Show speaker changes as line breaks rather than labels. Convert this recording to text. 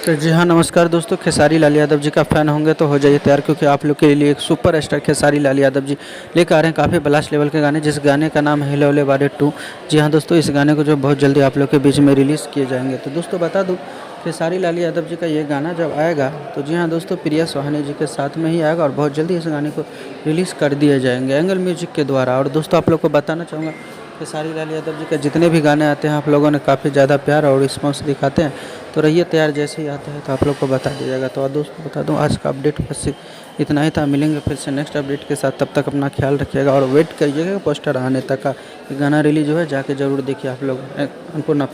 तो जी हाँ, नमस्कार दोस्तों। खेसारी लाल यादव जी का फ़ैन होंगे तो हो जाइए तैयार, क्योंकि आप लोग के लिए एक सुपर स्टार खेसारी लाल यादव जी लेकर आ रहे हैं काफ़ी ब्लास्ट लेवल के गाने, जिस गाने का नाम है हिले उले बारे 2। जी हाँ दोस्तों, इस गाने को जो बहुत जल्दी आप लोग के बीच में रिलीज़ किए जाएंगे। तो दोस्तों बता दूँ, खेसारी लाल यादव जी का ये गाना जब आएगा तो जी हाँ दोस्तों, प्रिया सुहानी जी के साथ में ही आएगा और बहुत जल्दी इस गाने को रिलीज़ कर दिए जाएंगे एंगल म्यूजिक के द्वारा। और दोस्तों आप लोग को बताना चाहूँगा, खेसारी लाल यादव जी के जितने भी गाने आते हैं आप लोगों ने काफ़ी ज़्यादा प्यार और रिस्पॉन्स दिखाते हैं, तो रहिए तैयार, जैसे ही आता है तो आप लोग को बता दिया जाएगा। तो दोस्तों बता दूं, आज का अपडेट बस इतना ही था। मिलेंगे फिर से नेक्स्ट अपडेट के साथ, तब तक अपना ख्याल रखिएगा और वेट करिएगा पोस्टर आने तक का। गाना रिलीज हुआ है, जाके ज़रूर देखिए आप लोग। अनुपूर्णा।